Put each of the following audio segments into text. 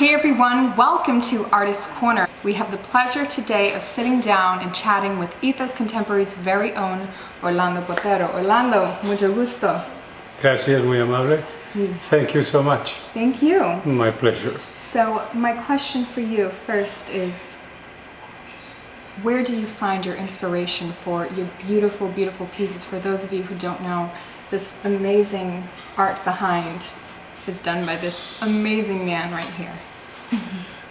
Hey everyone, welcome to Artist Corner. We have the pleasure today of sitting down and chatting with Ethos Contemporary's very own Orlando Botero. Orlando, mucho gusto. Gracias, muy amable. Thank you so much. Thank you. My pleasure. So my question for you first is, where do you find your inspiration for your beautiful, beautiful pieces? For those of you who don't know, this amazing art behind is done by this amazing man right here.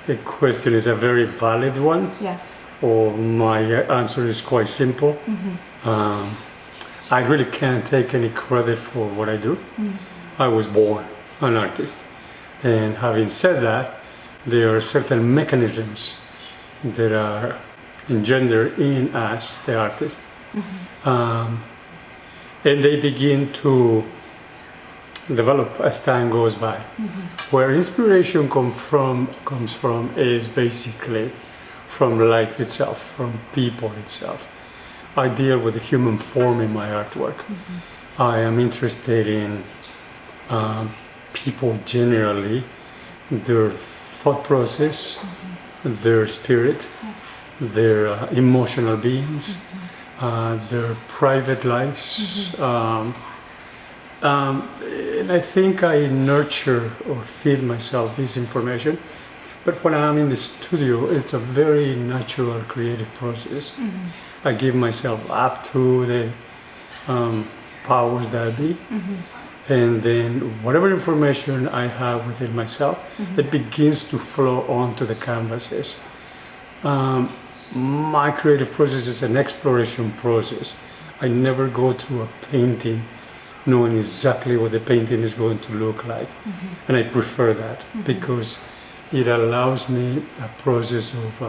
The question is a very valid one. Yes. My answer is quite simple. I really can't take any credit for what I do. I was born an artist. And having said that, there are certain mechanisms that are engendered in us, the artist. And they begin to develop as time goes by. Where inspiration comes from is basically from life itself, from people itself. I deal with the human form in my artwork. I am interested in people generally, their thought process, their spirit, their emotional beings, their private lives. And I think I nurture or feed myself this information. But when I'm in the studio, it's a very natural creative process. I give myself up to the powers that be. And then whatever information I have within myself, it begins to flow onto the canvases. My creative process is an exploration process. I never go to a painting knowing exactly what the painting is going to look like. And I prefer that because it allows me a process of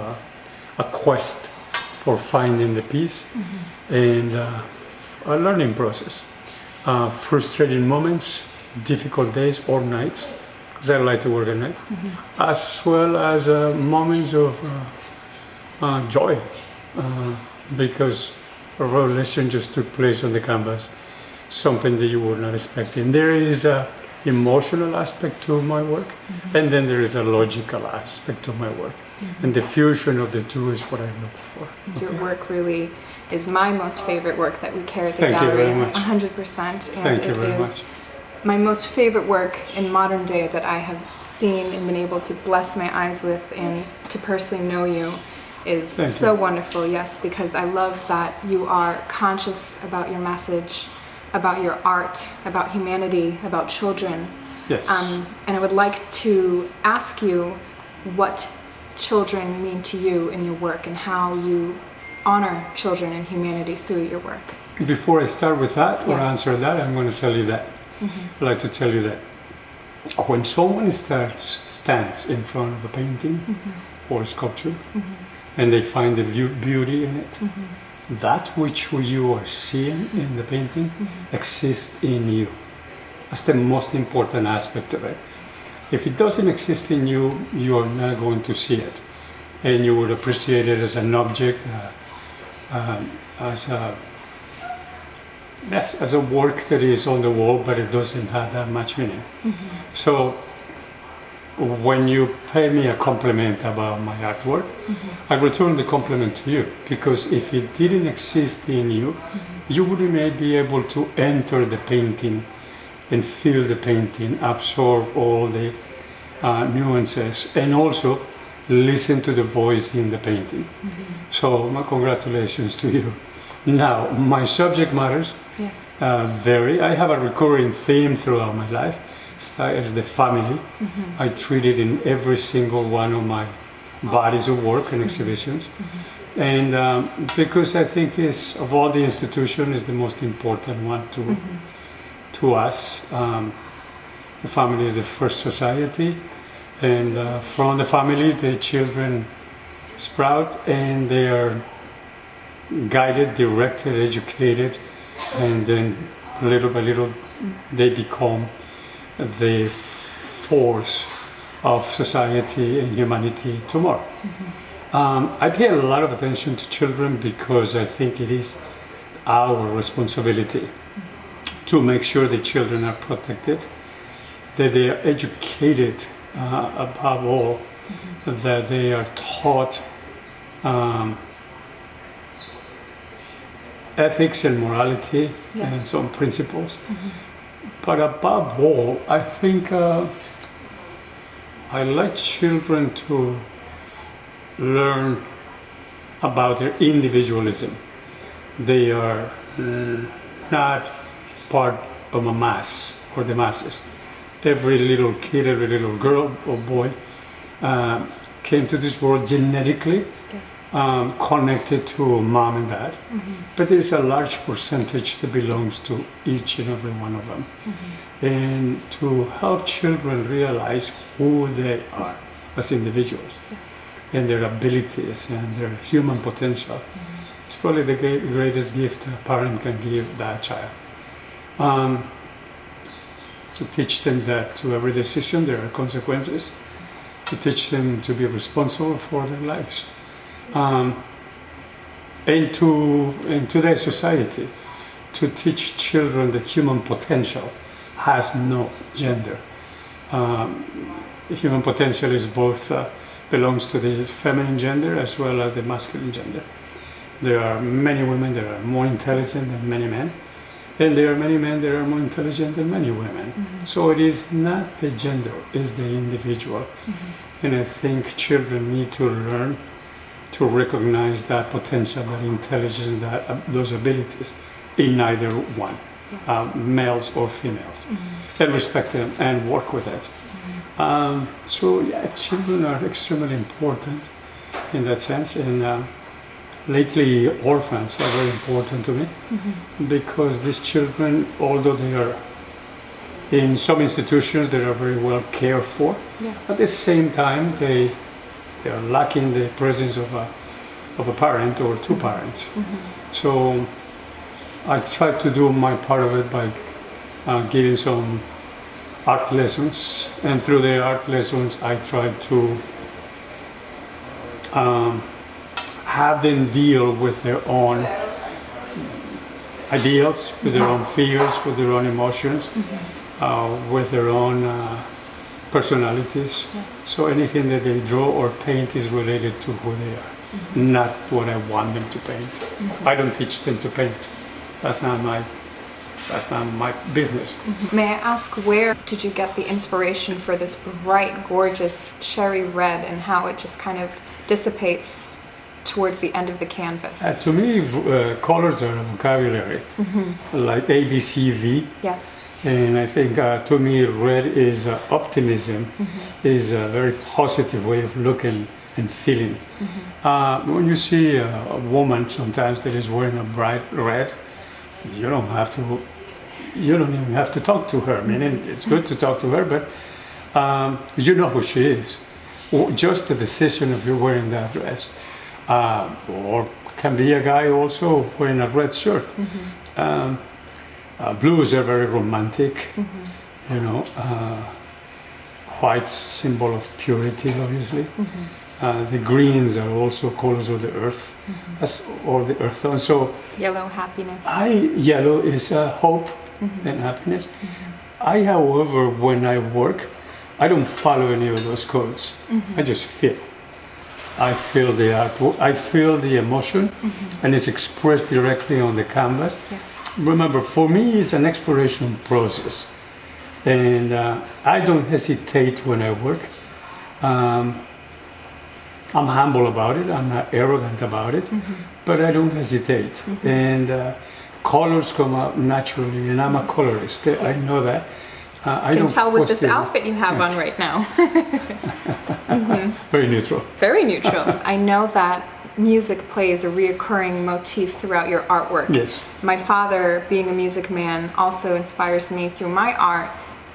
a quest for finding the piece and a learning process. Frustrating moments, difficult days or nights, because I like to work at night, as well as moments of joy, because a revelation just took place on the canvas, something that you were not expecting. There is an emotional aspect to my work, and then there is a logical aspect to my work. And the fusion of the two is what I look for. Your work really is my most favorite work that we carry at the Thank gallery. you very much. 100%. And Thank you very much. My most favorite work in modern day that I have seen and been able to bless my eyes with and to personally know you is so wonderful, yes, because I love that you are conscious about your message, about your art, about humanity, about children. Yes. And I would like to ask you what children mean to you in your work and how you honor children and humanity through your work. Before I start with that, or Yes. answer that, I'm going to tell you that. I'd like to tell you that when someone stands in front of a painting or a sculpture and they find the beauty in it, that which you are seeing in the painting exists in you. That's the most important aspect of it. If it doesn't exist in you, you are not going to see it. And you would appreciate it as an object, as a work that is on the wall, but it doesn't have that much meaning. So when you pay me a compliment about my artwork, I return the compliment to you, because if it didn't exist in you, you wouldn't be able to enter the painting and feel the painting, absorb all the nuances, and also listen to the voice in the painting. So my congratulations to you. Now, my subject matters vary. I have a recurring theme throughout my life. Is the family. I treat it in every single one of my bodies of work and exhibitions. And because I think of all the institutions, is the most important one to us. The family is the first society, and from the family the children sprout, and they are guided, directed, educated, and then little by little they become the force of society and humanity tomorrow. I pay a lot of attention to children because I think it is our responsibility to make sure the children are protected, that they are educated above all, that they are taught ethics and morality and some principles. But above all, I think I like children to learn about their individualism. They are not part of a mass or the masses. Every little kid, every little girl or boy came to this world genetically connected to mom and dad. But there's a large percentage that belongs to each and every one of them. And to help children realize who they are as individuals and their abilities and their human potential. It's probably the greatest gift a parent can give that child. To teach them that to every decision there are consequences, to teach them to be responsible for their lives. And to in today's society, to teach children that human potential has no gender. Human potential is both belongs to the feminine gender as well as the masculine gender. There are many women that are more intelligent than many men, and there are many men that are more intelligent than many women. So it is not the gender, it's the individual. And I think children need to learn to recognize that potential, that intelligence, those abilities in either one, males or females, and respect them and work with it. So yeah, children are extremely important in that sense, and lately orphans are very important to me because these children, although they are in some institutions that are very well cared for, at the same time they are lacking the presence of a parent or two parents. So I try to do my part of it by giving some art lessons, and through the art lessons I try to have them deal with their own ideals, with their own fears, with their own emotions, with their own personalities. So anything that they draw or paint is related to who they are, not what I want them to paint. I don't teach them to paint. That's not my business. May I ask, where did you get the inspiration for this bright, gorgeous cherry red, and how it just kind of dissipates towards the end of the canvas? To me, colors are a vocabulary, like A, B, C, V. Yes. And I think to me, red is optimism, is a very positive way of looking and feeling. When you see a woman sometimes that is wearing a bright red, you don't even have to talk to her. I mean, it's good to talk to her, but you know who she is. Just the decision of you wearing that dress. Or can be a guy also wearing a red shirt. Blues are very romantic, you know. White symbol of purity, obviously. The greens are also colors of the earth, or the earth tone. So yellow, happiness. Yellow is hope and happiness. However, when I work, I don't follow any of those codes. I just feel. I feel the art. I feel the emotion, and it's expressed directly on the canvas. Remember, for me, it's an exploration process, and I don't hesitate when I work. I'm humble about it. I'm not arrogant about it, but I don't hesitate. And colors come out naturally, and I'm a colorist. I know that. I can tell with this outfit you have on right now. Very neutral. Very neutral. I know that music plays a reoccurring motif throughout your artwork. Yes. My father, being a music man, also inspires me through my art,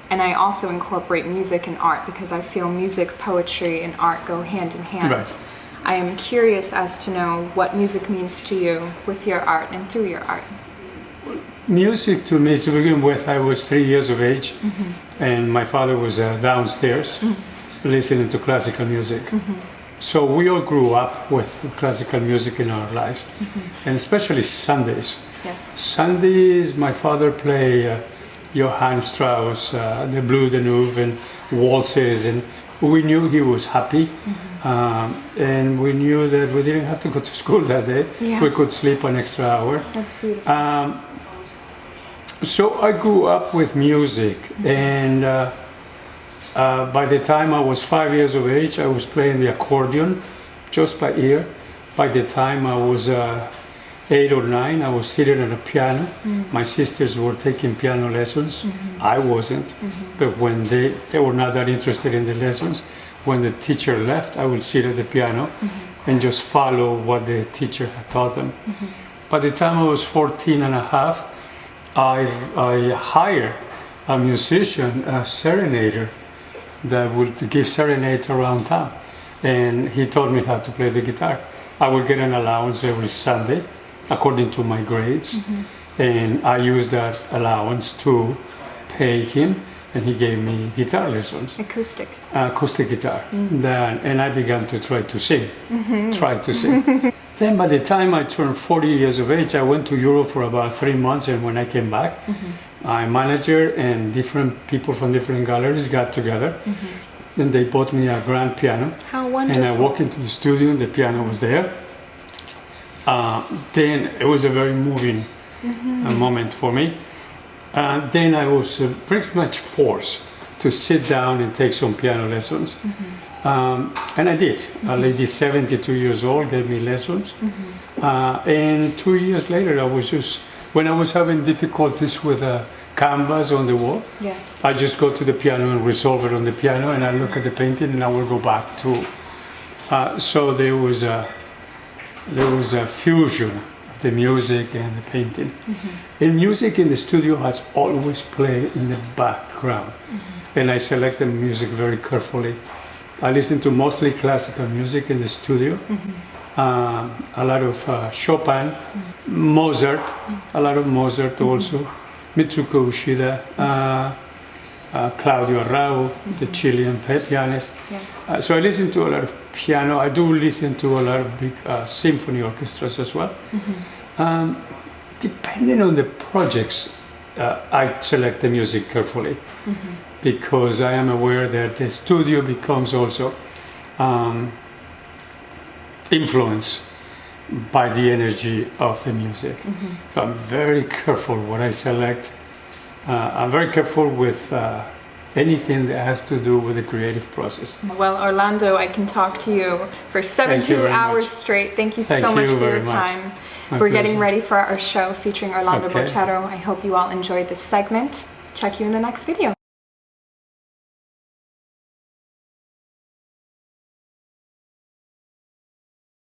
and I also incorporate music and art because I feel music, poetry, and art go hand in hand. Right. I am curious as to know what music means to you with your art and through your art. Music to me, to begin with, I was 3 years of age, and my father was downstairs listening to classical music. So we all grew up with classical music in our lives, and especially Sundays. Yes. Sundays, my father played Johann Strauss, the Blue Danube, and waltzes, and we knew he was happy, and we knew that we didn't have to go to school that day. Yeah. We could sleep an extra hour. That's beautiful. So I grew up with music, and by the time I was 5 years of age, I was playing the accordion just by ear. By the time I was 8 or 9, I was seated at a piano. My sisters were taking piano lessons. I wasn't, but when they were not that interested in the lessons, when the teacher left, I would sit at the piano and just follow what the teacher had taught them. By the time I was 14 and a half, I hired a musician, a serenader, that would give serenades around town. And he taught me how to play the guitar. I would get an allowance every Sunday, according to my grades. And I used that allowance to pay him, and he gave me guitar lessons. Acoustic guitar. And I began to try to sing. Then by the time I turned 40 years of age, I went to Europe for about 3 months, and when I came back, my manager and different people from different galleries got together, and they bought me a grand piano. How wonderful. And I walked into the studio, and the piano was there. Then it was a very moving moment for me. Then I was pretty much forced to sit down and take some piano lessons. And I did. A lady 72 years old gave me lessons. And 2 years later, when I was having difficulties with a canvas on the wall, I just go to the piano and resolve it on the piano, and I look at the painting, and I will go back to. So there was a fusion of the music and the painting. And music in the studio has always played in the background, and I select the music very carefully. I listen to mostly classical music in the studio, a lot of Chopin, Mozart, a lot of Mozart also, Mitsuko Ushida, Claudio Arrau, the Chilean pianist. So I listen to a lot of piano. I do listen to a lot of big symphony orchestras as well. Depending on the projects, I select the music carefully. Because I am aware that the studio becomes also influenced by the energy of the music. So I'm very careful what I select. I'm very careful with anything that has to do with the creative process. Well, Orlando, I can talk to you for 72 hours straight. Thank you so much for your time. We're getting ready for our show featuring Orlando Botero. I hope you all enjoyed this segment. Check you in the next video.